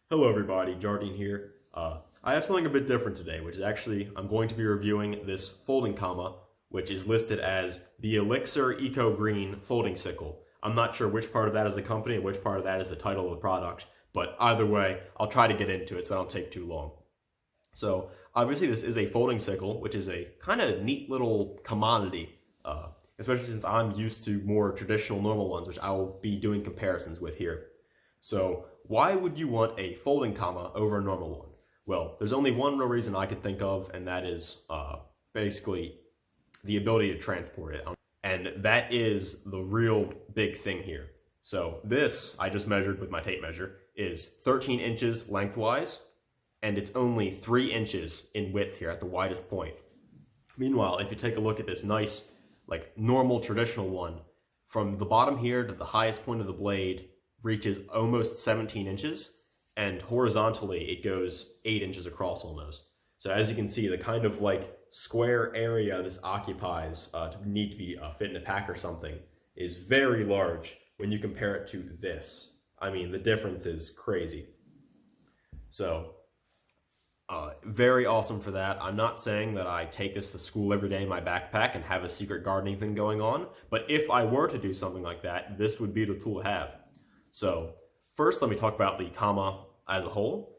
Hello everybody, Jardine here. I have something a bit different today, which is actually, I'm going to be reviewing this folding comma, which is listed as the Elixir Eco Green Folding Sickle. I'm not sure which part of that is the company and which part of that is the title of the product, but either way, I'll try to get into it so I don't take too long. So, obviously this is a folding sickle, which is a kind of neat little commodity, especially since I'm used to more traditional normal ones, which I will be doing comparisons with here. So why would you want a folding comma over a normal one? Well, there's only one real reason I could think of, and that is basically the ability to transport it. And that is the real big thing here. So this, I just measured with my tape measure, is 13 inches lengthwise, and it's only 3 inches in width here at the widest point. Meanwhile, if you take a look at this nice, like normal traditional one, from the bottom here to the highest point of the blade, reaches almost 17 inches, and horizontally it goes 8 inches across almost. So as you can see, the kind of like square area this occupies to need to be fit in a pack or something is very large when you compare it to this. I mean, the difference is crazy. So very awesome for that. I'm not saying that I take this to school every day in my backpack and have a secret gardening thing going on, but if I were to do something like that, this would be the tool to have. So first, let me talk about the comma as a whole.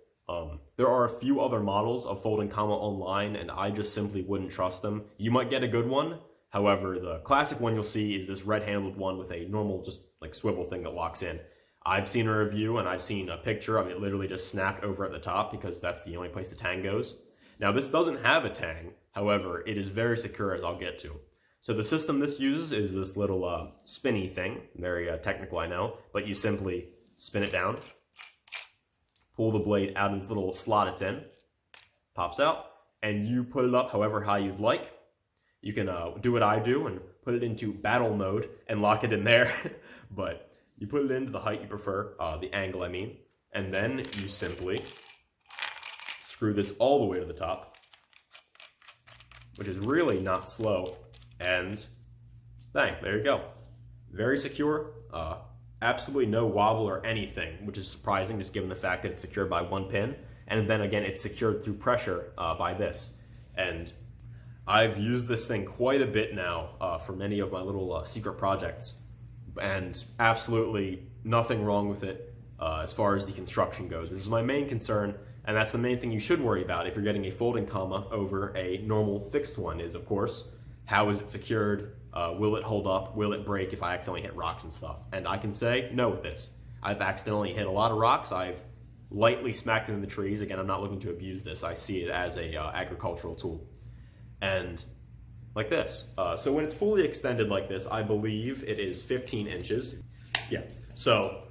There are a few other models of folding comma online, and I just simply wouldn't trust them. You might get a good one. However, the classic one you'll see is this red-handled one with a normal just like swivel thing that locks in. I've seen a review and I've seen a picture of it literally just snapped over at the top because that's the only place the tang goes. Now this doesn't have a tang, however, it is very secure, as I'll get to. So the system this uses is this little spinny thing, very technical I know, but you simply spin it down, pull the blade out of this little slot it's in, pops out, and you put it up however high you'd like. You can do what I do and put it into battle mode and lock it in there, but you put it into the height you prefer, the angle I mean, and then you simply screw this all the way to the top, which is really not slow. And bang, there you go. Very secure, absolutely no wobble or anything, which is surprising just given the fact that it's secured by one pin. And then again, it's secured through pressure by this. And I've used this thing quite a bit now for many of my little secret projects. And absolutely nothing wrong with it as far as the construction goes, which is my main concern. And that's the main thing you should worry about if you're getting a folding comma over a normal fixed one is, of course, how is it secured? Will it hold up? Will it break if I accidentally hit rocks and stuff? And I can say no with this. I've accidentally hit a lot of rocks. I've lightly smacked into the trees. Again, I'm not looking to abuse this. I see it as a agricultural tool. And like this. So when it's fully extended like this, I believe it is 15 inches. Yeah, so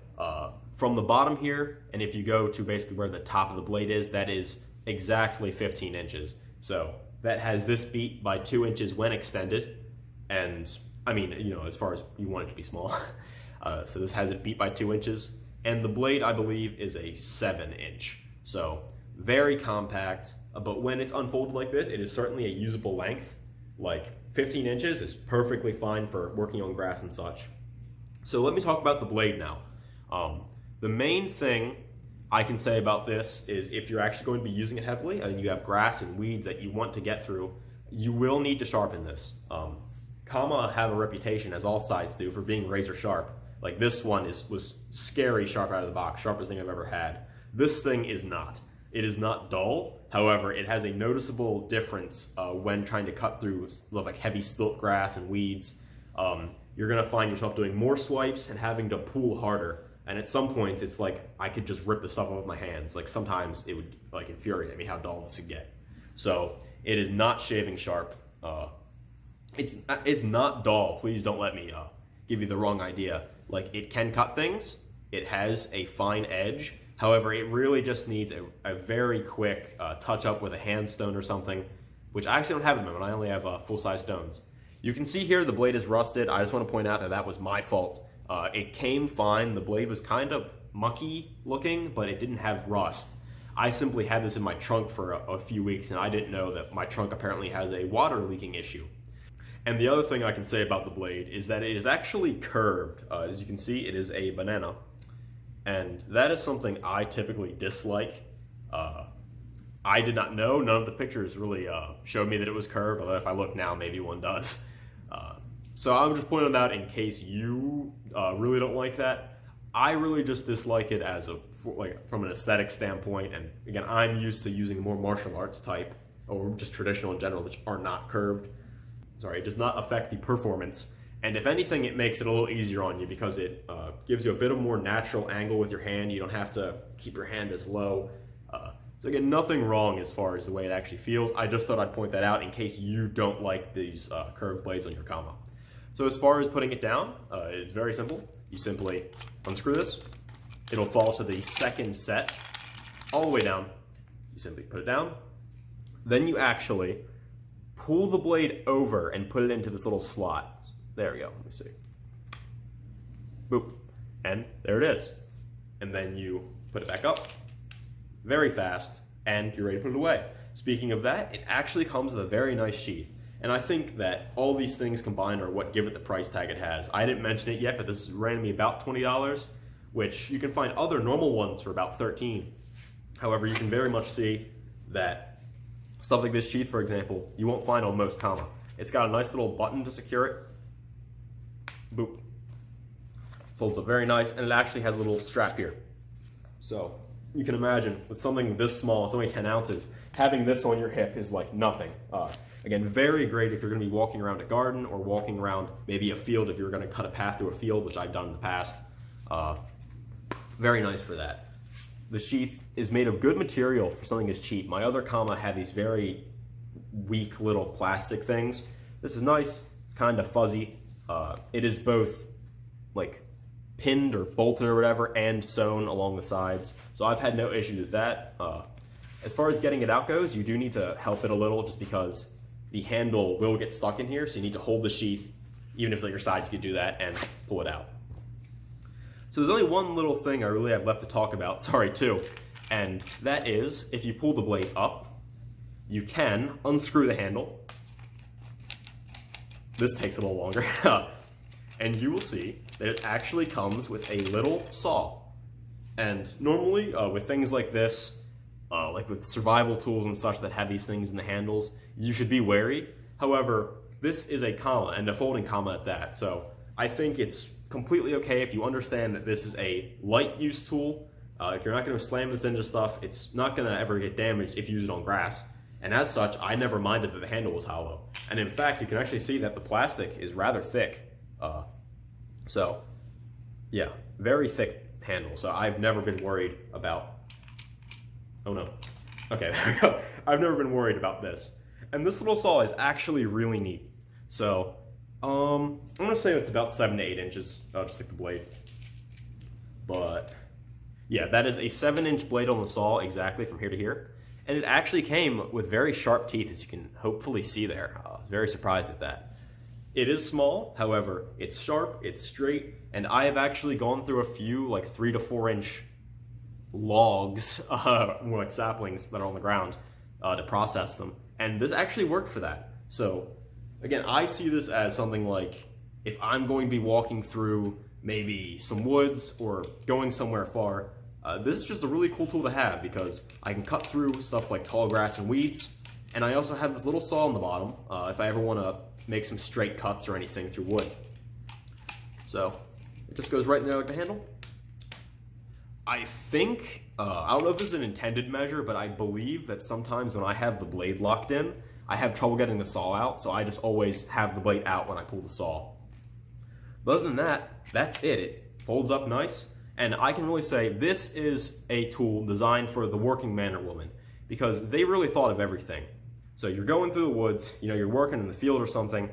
from the bottom here, and if you go to basically where the top of the blade is, that is exactly 15 inches. So that has this beat by 2 inches when extended, and I mean, you know, as far as you want it to be small. So this has it beat by 2 inches, and the blade, I believe, is a 7-inch. So very compact, but when it's unfolded like this, it is certainly a usable length. Like 15 inches is perfectly fine for working on grass and such. So let me talk about the blade now. The main thing I can say about this is if you're actually going to be using it heavily and you have grass and weeds that you want to get through, you will need to sharpen this. Comma have a reputation, as all sides do, for being razor sharp. Like this one was scary sharp out of the box, sharpest thing I've ever had. This thing is not. It is not dull. However, it has a noticeable difference when trying to cut through like heavy stilt grass and weeds. You're gonna find yourself doing more swipes and having to pull harder. And at some points, it's like I could just rip the stuff off with my hands. Like sometimes it would like infuriate me how dull this could get. So it is not shaving sharp. It's not dull. Please don't let me give you the wrong idea. Like it can cut things. It has a fine edge. However, it really just needs a very quick touch up with a hand stone or something, which I actually don't have at the moment. I only have full-size stones. You can see here the blade is rusted. I just want to point out that that was my fault. It came fine. The blade was kind of mucky looking, but it didn't have rust. I simply had this in my trunk for a few weeks, and I didn't know that my trunk apparently has a water leaking issue. And the other thing I can say about the blade is that it is actually curved. As you can see, it is a banana. and that is something I typically dislike. I did not know. None of the pictures really showed me that it was curved, although if I look now, maybe one does. So I'm just pointing that out in case you really don't like that. I really just dislike it as from an aesthetic standpoint, and again, I'm used to using more martial arts type, or just traditional in general, which are not curved. Sorry, it does not affect the performance. And if anything, it makes it a little easier on you because it gives you a bit of more natural angle with your hand. You don't have to keep your hand as low. So again, nothing wrong as far as the way it actually feels. I just thought I'd point that out in case you don't like these curved blades on your kama. So as far as putting it down, it's very simple. You simply unscrew this. It'll fall to the second set all the way down. You simply put it down. Then you actually pull the blade over and put it into this little slot. There we go, let me see. Boop, and there it is. And then you put it back up, very fast, and you're ready to put it away. Speaking of that, it actually comes with a very nice sheath. And I think that all these things combined are what give it the price tag it has. I didn't mention it yet, but this ran me about $20, which you can find other normal ones for about $13. However, you can very much see that stuff like this sheath, for example, you won't find on most kama. It's got a nice little button to secure it. Boop. Folds up very nice, and it actually has a little strap here. So you can imagine with something this small, it's only 10 ounces, having this on your hip is like nothing. Again, very great if you're going to be walking around a garden or walking around maybe a field if you're going to cut a path through a field, which I've done in the past. Very nice for that. The sheath is made of good material for something as cheap. My other kama had these very weak little plastic things. This is nice. It's kind of fuzzy. It is both like pinned or bolted or whatever and sewn along the sides. So I've had no issues with that. As far as getting it out goes, you do need to help it a little just because the handle will get stuck in here. So you need to hold the sheath, even if it's on your side, you could do that and pull it out. So there's only one little thing I really have left to talk about, sorry too, and that is if you pull the blade up, you can unscrew the handle. This takes a little longer. And you will see that it actually comes with a little saw. And normally with things like this, like with survival tools and such that have these things in the handles, you should be wary. However, this is a kama, and a folding kama at that. So I think it's completely okay if you understand that this is a light use tool. If you're not going to slam this into stuff, it's not going to ever get damaged if you use it on grass. And as such, I never minded that the handle was hollow. And in fact, you can actually see that the plastic is rather thick. So yeah, very thick handle. So I've never been worried about, oh no. Okay, there we go. I've never been worried about this. And this little saw is actually really neat. So I'm gonna say it's about 7 to 8 inches, just like the blade. But yeah, that is a 7-inch blade on the saw exactly from here to here. And it actually came with very sharp teeth, as you can hopefully see there. I was very surprised at that. It is small, however, it's sharp, it's straight, and I have actually gone through a few like 3 to 4 inch logs, more like saplings that are on the ground, to process them. And this actually worked for that. So again, I see this as something like if I'm going to be walking through maybe some woods or going somewhere far, this is just a really cool tool to have because I can cut through stuff like tall grass and weeds. And I also have this little saw on the bottom if I ever want to make some straight cuts or anything through wood. So it just goes right in there like the handle. I think, I don't know if this is an intended measure, but I believe that sometimes when I have the blade locked in, I have trouble getting the saw out, so I just always have the blade out when I pull the saw. But other than that, that's it. It folds up nice, and I can really say this is a tool designed for the working man or woman because they really thought of everything. So you're going through the woods, you know, you're working in the field or something,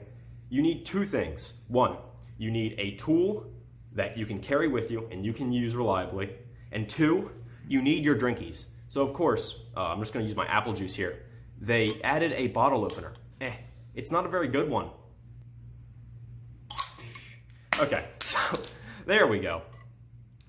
you need two things. One, you need a tool that you can carry with you and you can use reliably. And two, you need your drinkies. So of course, I'm just gonna use my apple juice here. They added a bottle opener. It's not a very good one. Okay, so there we go.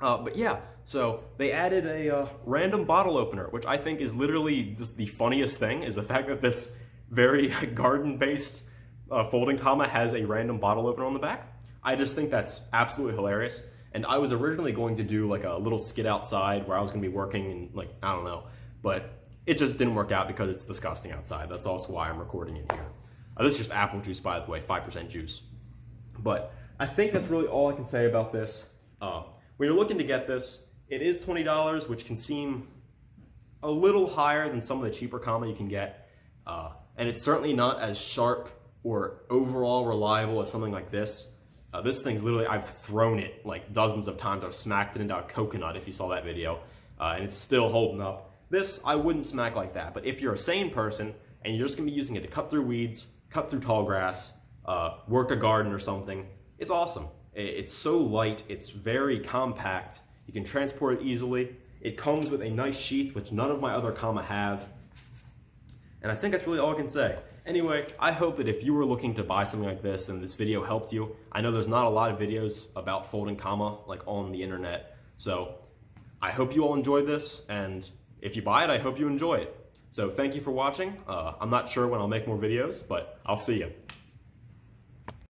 But yeah, so they added a random bottle opener, which I think is literally just the funniest thing, is the fact that this very garden-based folding kama has a random bottle opener on the back. I just think that's absolutely hilarious. And I was originally going to do like a little skit outside where I was going to be working and like, I don't know, but it just didn't work out because it's disgusting outside. That's also why I'm recording in here. This is just apple juice, by the way, 5% juice. But I think that's really all I can say about this. When you're looking to get this, it is $20, which can seem a little higher than some of the cheaper kama you can get. And it's certainly not as sharp or overall reliable as something like this. This thing's literally, I've thrown it like dozens of times. I've smacked it into a coconut, if you saw that video, and it's still holding up. This, I wouldn't smack like that. But if you're a sane person and you're just gonna be using it to cut through weeds, cut through tall grass, work a garden or something, it's awesome. It's so light, it's very compact, you can transport it easily. It comes with a nice sheath, which none of my other kama have. And I think that's really all I can say. Anyway, I hope that if you were looking to buy something like this, then this video helped you. I know there's not a lot of videos about folding kama like on the internet, so I hope you all enjoyed this, and if you buy it, I hope you enjoy it. So thank you for watching. I'm not sure when I'll make more videos, but I'll see you.